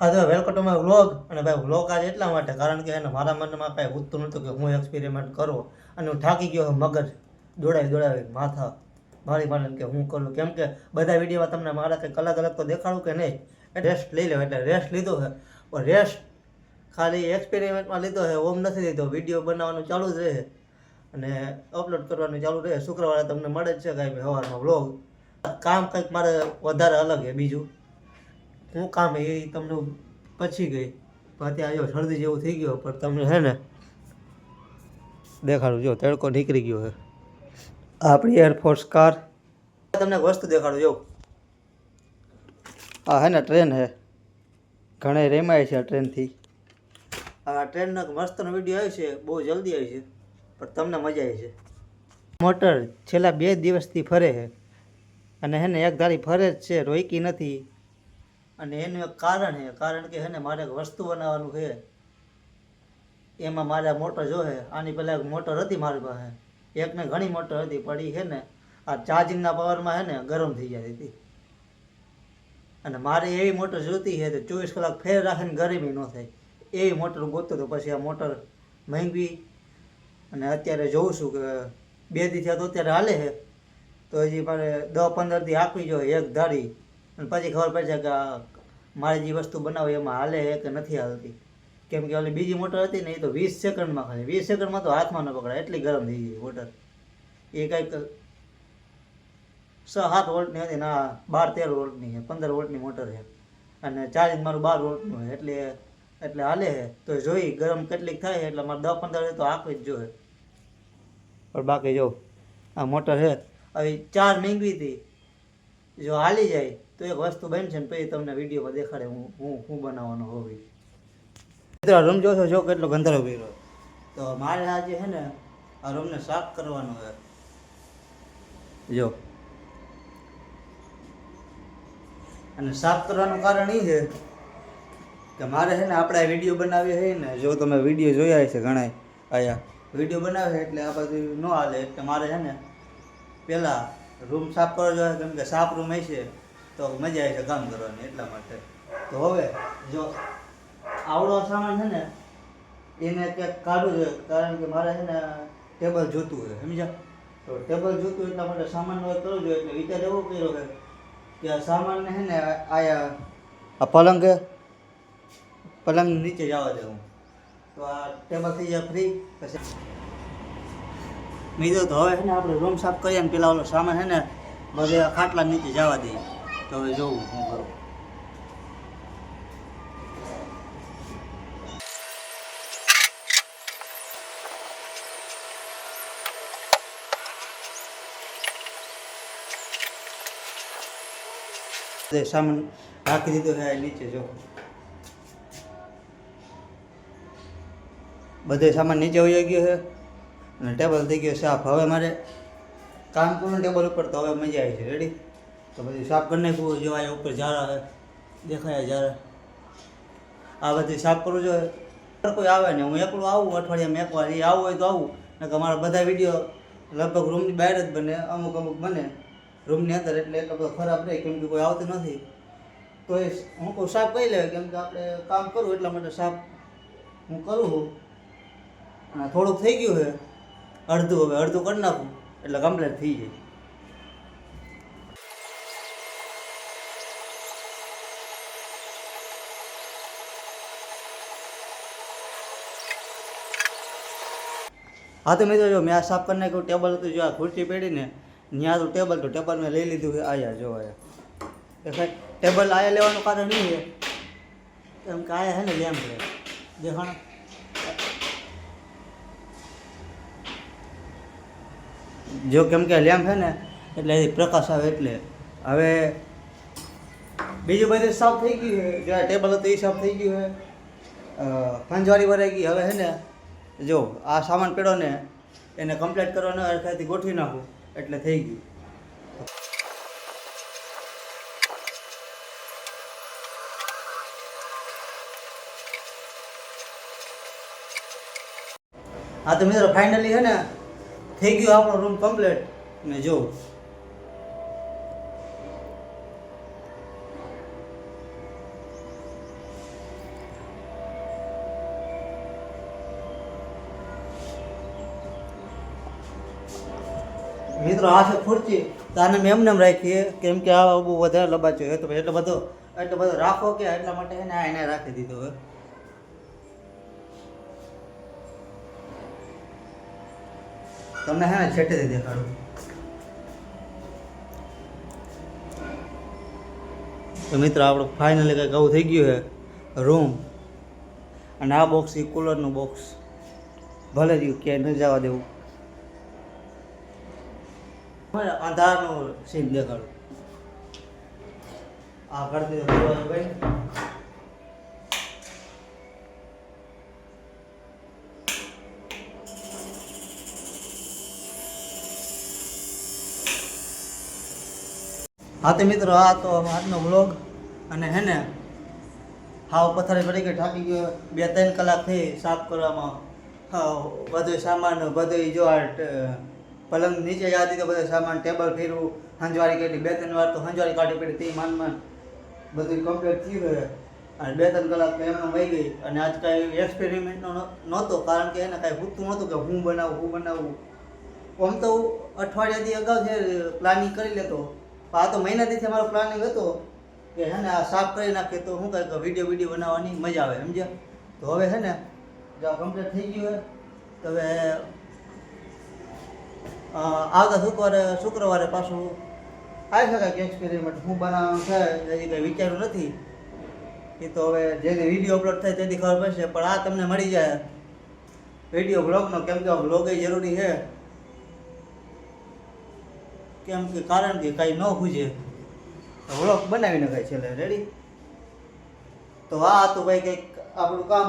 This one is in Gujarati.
હા તો વેલકમ ટુ માય વ્લોગ. અને ભાઈ વ્લોગ આજે એટલા માટે કારણ કે એને મારા મનમાં કાંઈ ઉઠતું નહોતું કે હું એક્સપેરિમેન્ટ કરું, અને હું થાકી ગયો મગજ દોડાવી માથા મારી કે હું કરું, કેમ કે બધા વિડીયોમાં તમને મારા કંઈક અલગ અલગ તો દેખાડું કે નહીં. એટલે રેસ્ટ લઈ લે, એટલે રેસ્ટ લીધો છે. પણ રેસ્ટ ખાલી એક્સપેરિમેન્ટમાં લીધો છે, ઓમ નથી લીધો. વિડીયો બનાવવાનું ચાલુ જ રહે અને અપલોડ કરવાનું ચાલુ રહે. શુક્રવારે તમને મળે જ છે કાંઈ સવારમાં વ્લોગ. કામ કંઈક મારે વધારે અલગ છે. બીજું શું કામ એ તમને પછી ગઈ, પણ અત્યારે જો શરદી જેવું થઈ ગયો. પણ તમને છે ને દેખાડું, જો તડકો નીકળી ગયો છે. આપણી એરફોર્સ કાર તમને એક વસ્તુ દેખાડું. જો આ હે ને ટ્રેન છે, ઘણા રેમાય છે આ ટ્રેનથી. આ ટ્રેનનો એક મસ્તનો વિડીયો આવે છે, બહુ જલ્દી આવે છે, પણ તમને મજા આવે છે. મોટર છેલ્લા 2 દિવસથી ફરે છે, અને હે ને એક ધારી ફરે જ છે, રોકી નથી. અને એનું એક કારણ છે, કારણ કે હે ને મારે એક વસ્તુ બનાવવાનું છે. એમાં મારે મોટર જોશે. આની પહેલાં એક મોટર હતી મારી પાસે, એકને ઘણી મોટર હતી, પણ એ છે ને આ ચાર્જિંગના પાવરમાં છે ને ગરમ થઈ જતી હતી. અને મારે એવી મોટર જોતી છે તો 24 કલાક ફેર રાખીને ગરમી ન થાય એવી મોટર ગોતતો હતો. પછી આ મોટર મહેંગી, અને અત્યારે જોઉં છું કે 2 દી થયા તો અત્યારે હાલે છે. તો હજી મારે 10-15 દી આપવી જોઈએ એક ધારી, અને પછી ખબર પડશે કે મારે જે વસ્તુ બનાવે એમાં હાલે છે કે નથી હાલતી. કેમ કે ઓલી બીજી મોટર હતી ને એ તો 20 સેકન્ડમાં ખાલી 20 સેકન્ડમાં તો હાથમાં ન પકડાય, એટલી ગરમ થઈ ગઈ મોટર. એ કંઈક 6-7 વોલ્ટની હતી ને, 12-13 વોલ્ટની છે, 15 વોલ્ટની મોટર છે. અને ચાર્જિંગ મારું 12 વોલ્ટનું છે, એટલે હાલે છે. તો જોઈ ગરમ કેટલીક થાય, એટલે મારે 10-15 તો આપવી જ જોઈએ. પણ બાકી જો આ મોટર છે, હવે 4 માંગવી હતી. જો હાલી જાય તો એક વસ્તુ બનશે ને પછી તમને વિડીયોમાં દેખાડે હું બનાવવાનો હોવી. મિત્રો રૂમ જોશો, જો કેટલો ગંધારો કર્યો. તો મારે આજે છે ને આ રૂમને સાફ કરવાનો છે. જો અને સાફ કરવાનું કારણ એ છે કે મારે છે ને આપણે વિડીયો બનાવીએ છે ને, જો તમે વિડીયો જોયા છે ઘણા આયા વિડીયો બનાવે છે, એટલે આ બધું ન હાલે. એટલે મારે છે ને પહેલાં રૂમ સાફ કરવો જોઈએ, કેમ કે સાફ રૂમ હશે તો મજા આવે છે કામ કરવાની, એટલા માટે. તો હવે જો આવડો સામાન છે ને એને ક્યાંક કાઢવું જોઈએ, કારણ કે મારે છે ને ટેબલ જોતું હોય, સમજ્યા? તો ટેબલ જોતું એટલા માટે સામાન કરવું જોઈએ. એટલે વિચાર એવો કર્યો કે આ સામાનને છે ને આ પલંગ નીચે જવા દે હું, તો આ ટેબલ થઈ જાય ફ્રી. પછી મિત્રો તો હવે છે ને આપણે રૂમ સાફ કરીએ ને પેલા ઓલો સામાન છે ને બધે ખાટલા નીચે જવા દઈએ. તો હવે જોવું હું કરું. સામાન રાખી દીધો છે નીચે. જો બધે સામાન નીચે વહી ગયો છે અને ટેબલ થઈ ગયો સાફ. હવે મારે કામ કરવું ટેબલ ઉપર, તો હવે મજા આવી છે. રેડી? તો બધું સાફ કરી નાખવું. જો આ ઉપર ઝારા દેખાય, ઝારા આ બધી સાફ કરવું જોઈએ. કોઈ આવે ને હું એકલું આવું અઠવાડિયામાં એકવાર, એ આવું હોય તો આવું, ને કે મારા બધા વિડીયો લગભગ રૂમની બહાર જ બને, અમુક બને રૂમની અંદર. એટલે એટલો બધો ખરાબ રહે, કેમ કે કોઈ આવતું નથી. તો એ હું કોઈ સાફ કરી લે, કેમ કે આપણે કામ કરવું એટલા માટે સાફ હું કરું છું. અને થોડુંક થઈ ગયું છે અડધું, હવે અડધું કરી નાખું એટલે કમ્પ્લીટ થઈ જાય. હા તો મિત્રો જો મેં આ સાફ કરી નાખ્યું. ટેબલ હતું, જો આ ખુરશી પેડીને ત્યાં તો ટેબલ મેં લઈ લીધું છે. આયા જો આયા ટેબલ આયા લેવાનું કારણ નહીં છે, કેમ કે આયા છે ને લેમ્પ છે દેખાણ. જો કેમ કે લેમ્પ છે ને એટલે પ્રકાશ આવે. એટલે હવે બીજું બધું સાફ થઈ ગયું છે. જો આ ટેબલ હતું એ સાફ થઈ ગયું છે, ફંજવાળી ભરાઈ ગઈ. હવે છે ને જો આ સામાન પેડો ને એને કમ્પ્લીટ કરવાનો, અડધાથી ગોઠવી નાખું એટલે થઈ ગયું. હા તો મિત્રો ફાઇનલી છે ને થઈ ગયો આપણો રૂમ કમ્પ્લીટ. ને જો મિત્રો આ છે ખુરચી, તો આને મેં એમને એમ રાખીએ કેમ કે આ બહુ વધારે લબાચ્યો છે, તો એટલો બધો રાખો કે એટલા માટે એને આ એને રાખી દીધો હવે. તમને હે ને છેટેથી દેખાડું. તો મિત્રો આપણું ફાઇનલી કંઈક આવું થઈ ગયું છે રૂમ. અને આ બોક્સ એ કુલરનું બોક્સ, ભલે રહ્યું ક્યાંય ન જવા દેવું. અંધારનું સીન દેખાડું. આ કરી દીધો ભાઈ. હા તો મિત્રો આ તો આજનો વ્લોગ. અને હે ને હાવ પથારી પડી ગઈ, થાકી ગયો. 2-3 કલાક થઈ સાફ કરવામાં. હા બધો સામાન બધું જો આ પલંગ નીચે જવા દીધો, બધો સામાન ટેબલ ફેરવું, હંજવારી કેટલી 2-3 વાર તો હંજવારી કાઢવી પડી. તે માન બધું કમ્પ્લીટ થયું છે. અને 2-3 કલાક તો એમને વહી ગઈ. અને આજ કાંઈ એક્સપેરિમેન્ટનો નહોતો, કારણ કે એને કાંઈ પૂછતું નહોતું કે હું બનાવું. આમ તો અઠવાડિયાથી અગાઉ છે પ્લાનિંગ કરી લેતો. આ તો મહિનાથી અમારો પ્લાનિંગ હતો કે હે ને આ સાફ કરી નાખીએ તો શું કંઈક વિડીયો બનાવવાની મજા આવે, સમજ્યા? તો હવે છે ને જો કમ્પ્લીટ થઈ ગયું હોય તો હવે આવતા શુક્રવારે પાછું આવી શકાય કે એક્સપેરિમેન્ટ હું બનાવવાનું છે હજી કંઈ વિચાર્યું નથી. એ તો હવે જે વિડીયો અપલોડ થાય તેથી ખબર પડશે. પણ આ તમને મળી જાય વિડીયો બ્લોગનો, કેમ કે બ્લોગ એ જરૂરી છે. કેમ કે કારણ કે કાંઈ ન ખૂજે તો વ્લોગ બનાવી નખાય છેલ્લે. રેડી? તો આ હતું ભાઈ કંઈક આપણું કામ.